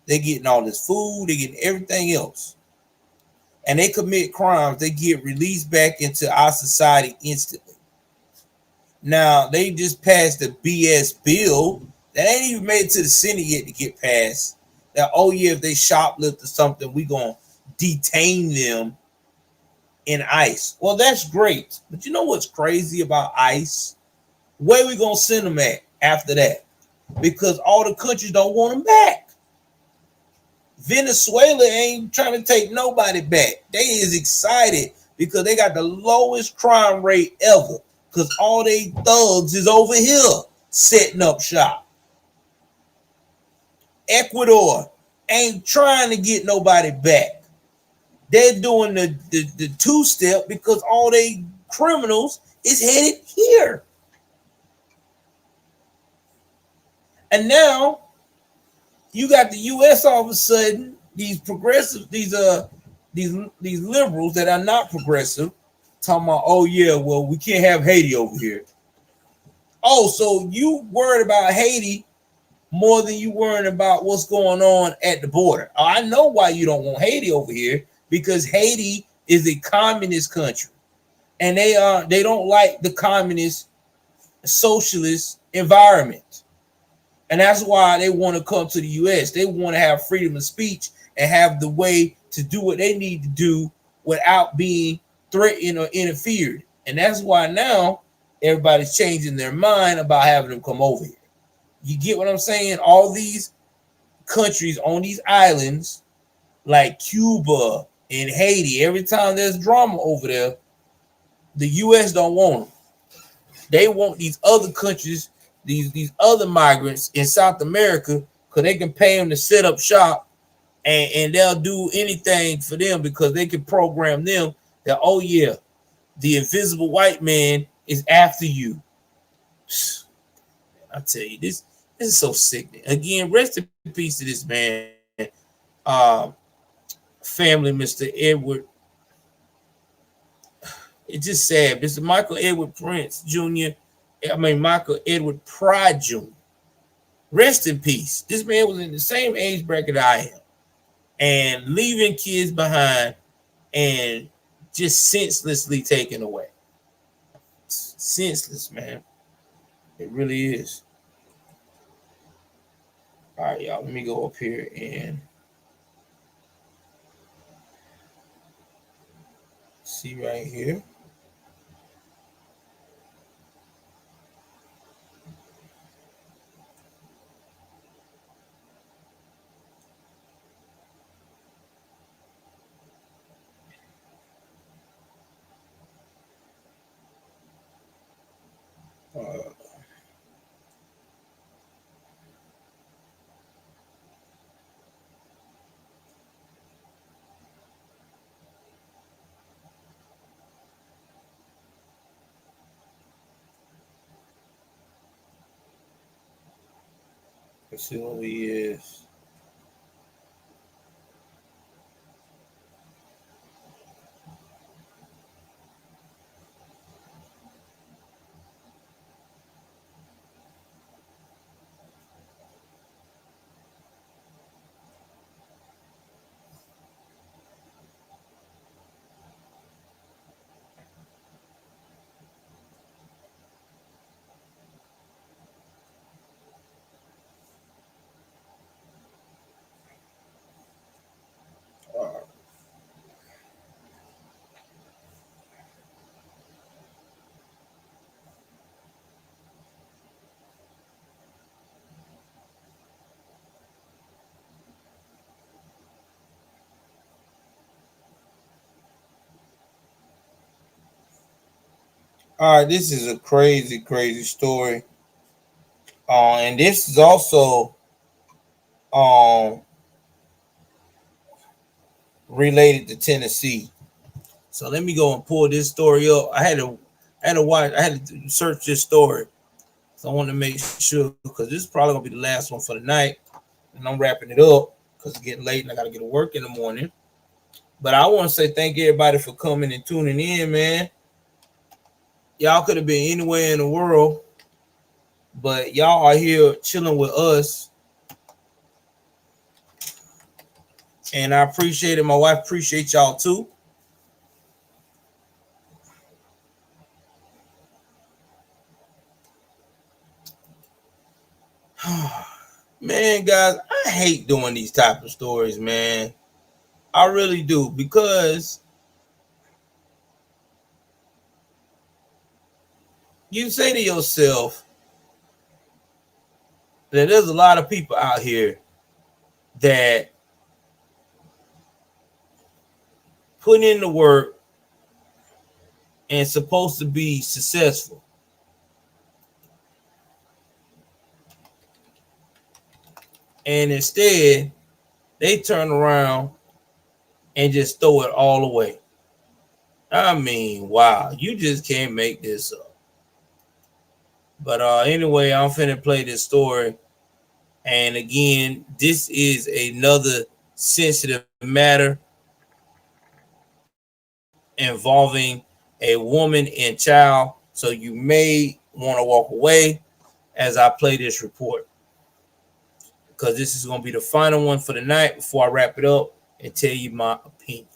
They're getting all this food. They're getting everything else. and they commit crimes, they get released back into our society instantly. Now, they just passed a BS bill that ain't even made it to the Senate yet to get passed. That, oh yeah, if they shoplift or something, we gonna detain them in ICE. Well, that's great. But you know what's crazy about ICE? Where we gonna send them at after that? Because all the countries don't want them back. Venezuela ain't trying to take nobody back. They is excited because they got the lowest crime rate ever. Because all they thugs is over here setting up shop. Ecuador ain't trying to get nobody back. They're doing the two-step because all they criminals is headed here. And now you got the US all of a sudden, these progressive, these liberals that are not progressive, talking about, oh yeah, well, we can't have Haiti over here. Oh, so you worried about Haiti more than you worrying about what's going on at the border. I know why you don't want Haiti over here, because Haiti is a communist country, and they don't like the communist socialist environment, and that's why they want to come to the U.S. They want to have freedom of speech and have the way to do what they need to do without being threatened or interfered, and that's why now everybody's changing their mind about having them come over here. You get what I'm saying? All these countries on these islands, like Cuba and Haiti, every time there's drama over there, the U.S. don't want them. They want these other countries, these other migrants in South America, because they can pay them to set up shop, and they'll do anything for them because they can program them that, oh yeah, the invisible white man is after you. I tell you, this is so sickening. Again, rest in peace to this man, family, Mr. Edward. It's just sad. Mr. Michael Edward Prince Jr. Michael Edward Pride Jr. Rest in peace. This man was in the same age bracket I am, and leaving kids behind and just senselessly taken away. Senseless, man. It really is. All right, y'all, let me go up here and see right here. Let's see who he is. All right, this is a crazy story. And this is also related to Tennessee. So let me go and pull this story up. I had to search this story. So I want to make sure, because this is probably gonna be the last one for the night. And I'm wrapping it up because it's getting late and I gotta get to work in the morning. But I want to say thank everybody for coming and tuning in, man. Y'all could have been anywhere in the world, but y'all are here chilling with us. And I appreciate it. My wife appreciates y'all too. Man, guys, I hate doing these type of stories, man. I really do, because you say to yourself that there's a lot of people out here that put in the work and supposed to be successful. And instead, they turn around and just throw it all away. I mean, wow, you just can't make this up. But anyway, I'm finna play this story. And again, this is another sensitive matter involving a woman and child. So you may want to walk away as I play this report, because this is going to be the final one for the night before I wrap it up and tell you my opinion.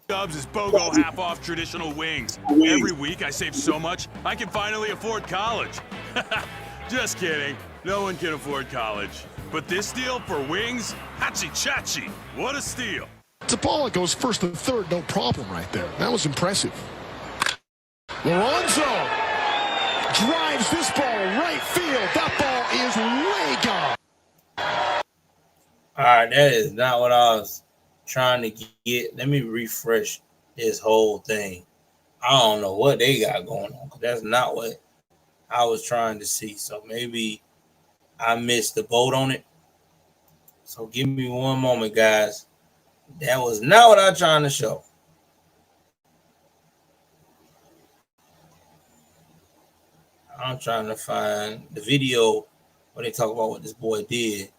Dubs is BOGO half off traditional wings. Every week I save so much, I can finally afford college. Just kidding. No one can afford college. But this deal for wings, hachi-chachi. What a steal. Tapala goes first and third, no problem right there. That was impressive. Lorenzo drives this ball right field. That ball is way gone. All right, that is not what I was trying to get. Let me refresh this whole thing. I don't know what they got going on, because that's not what I was trying to see. So maybe I missed the boat on it. So give me one moment, guys. That was not what I was trying to show. I'm trying to find the video where they talk about what this boy did.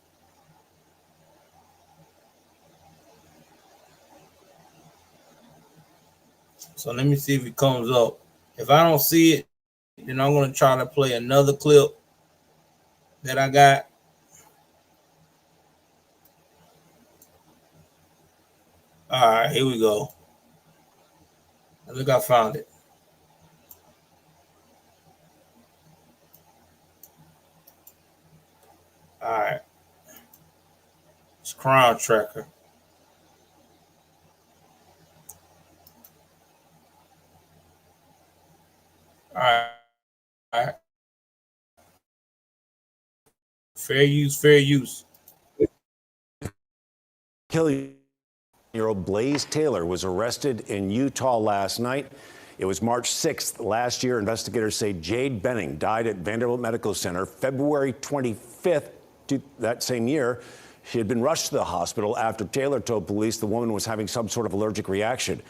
So let me see if it comes up. If I don't see it, then I'm going to try to play another clip that I got. All right, here we go. I think I found it. All right. It's Crown Tracker. All right. Fair use, fair use. Killing-year-old Blaze Taylor was arrested in Utah last night. It was March 6th last year. Investigators say Jade Benning died at Vanderbilt Medical Center February 25th that same year. She had been rushed to the hospital after Taylor told police the woman was having some sort of allergic reaction.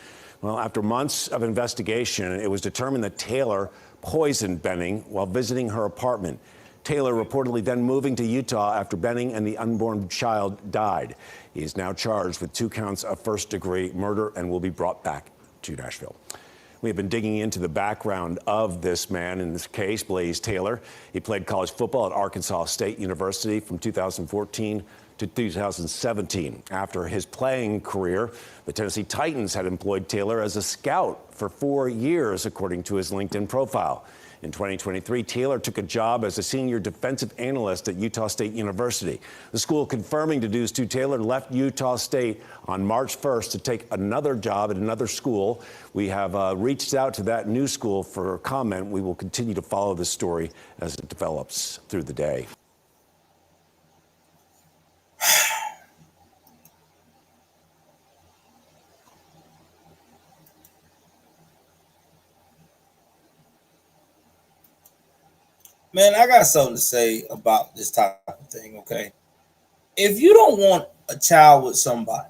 Well, after months of investigation, it was determined that Taylor poisoned Benning while visiting her apartment. Taylor reportedly then moving to Utah after Benning and the unborn child died. He is now charged with 2 counts of first-degree murder and will be brought back to Nashville. We have been digging into the background of this man in this case, Blaze Taylor. He played college football at Arkansas State University from 2014 to 2017. After his playing career, the Tennessee Titans had employed Taylor as a scout for 4 years, according to his LinkedIn profile. In 2023, Taylor took a job as a senior defensive analyst at Utah State University. The school confirming to News 2 Taylor left Utah State on March 1st to take another job at another school. We have reached out to that new school for comment. We will continue to follow this story as it develops through the day. Man, I got something to say about this type of thing, okay? If you don't want a child with somebody,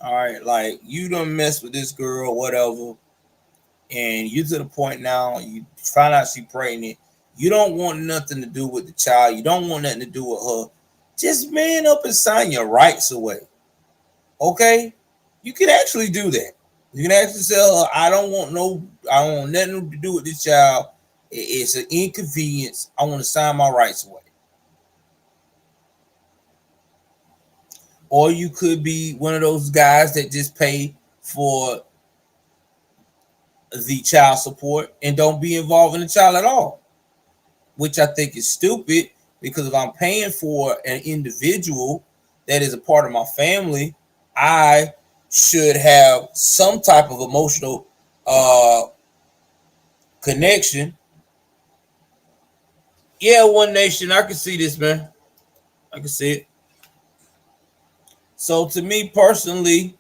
all right, like you done mess with this girl, whatever, and you're to the point now, you find out she's pregnant, you don't want nothing to do with the child, you don't want nothing to do with her, just man up and sign your rights away. Okay? You can actually do that. You can actually tell her, I don't want nothing to do with this child. It's an inconvenience. I want to sign my rights away. Or you could be one of those guys that just pay for the child support and don't be involved in the child at all, which I think is stupid, because if I'm paying for an individual that is a part of my family, I should have some type of emotional connection. Yeah, One Nation, I can see this, man. I can see it. So to me personally,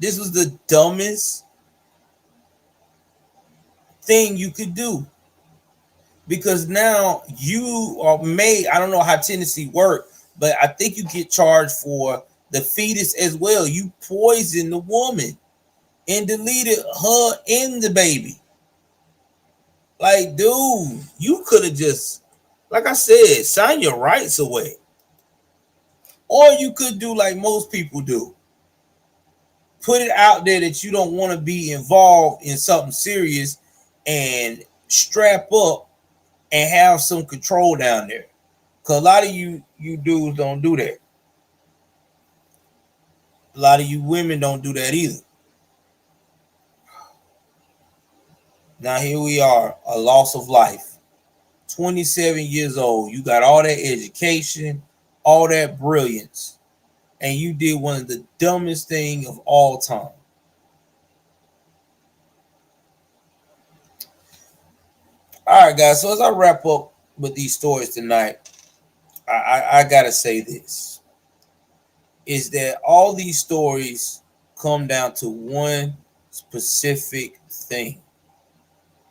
this was the dumbest thing you could do, because now you are made, I don't know how Tennessee work, but I think you get charged for the fetus as well. You poisoned the woman and deleted her and the baby. Like, dude, you could have just, like I said, sign your rights away. Or you could do like most people do. Put it out there that you don't want to be involved in something serious and strap up and have some control down there. Because a lot of you dudes don't do that. A lot of you women don't do that either. Now here we are, a loss of life. 27 years old. You got all that education, all that brilliance, and you did one of the dumbest things of all time. All right, guys. So as I wrap up with these stories tonight, I gotta say this: is that all these stories come down to one specific thing: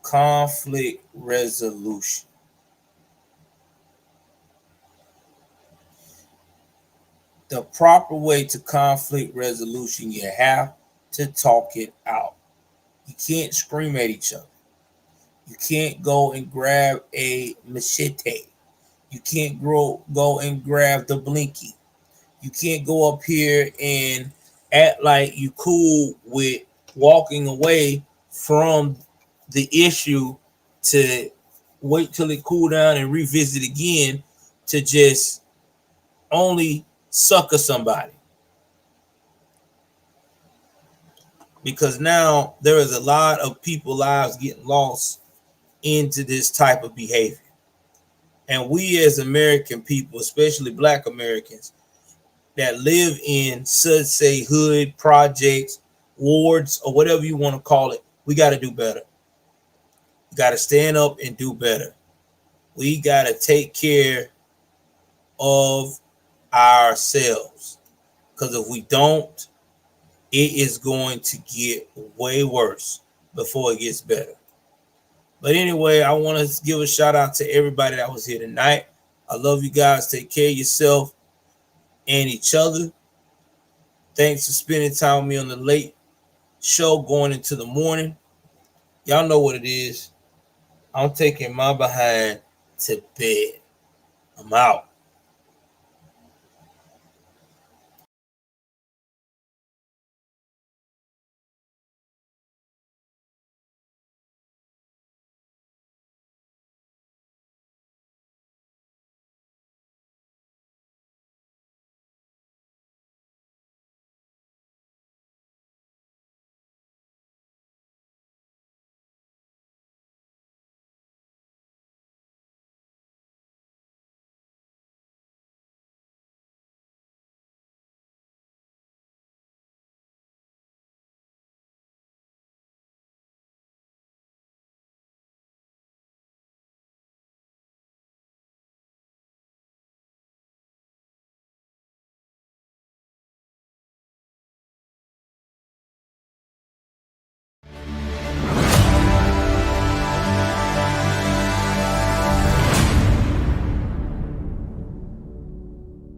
conflict resolution. The proper way to conflict resolution, you have to talk it out. You can't scream at each other. You can't go and grab a machete. You can't go and grab the blinky. You can't go up here and act like you cool with walking away from the issue to wait till it cool down and revisit again to just only sucker somebody. Because now there is a lot of people's lives getting lost into this type of behavior. And we as American people, especially Black Americans that live in such say hood projects, wards, or whatever you want to call it, we got to do better. We got to stand up and do better. We got to take care of ourselves, because if we don't, it is going to get way worse before it gets better. But anyway, I want to give a shout out to everybody that was here tonight. I love you guys. Take care of yourself and each other. Thanks for spending time with me on the late show going into the morning. Y'all know what it is. I'm taking my behind to bed. I'm out.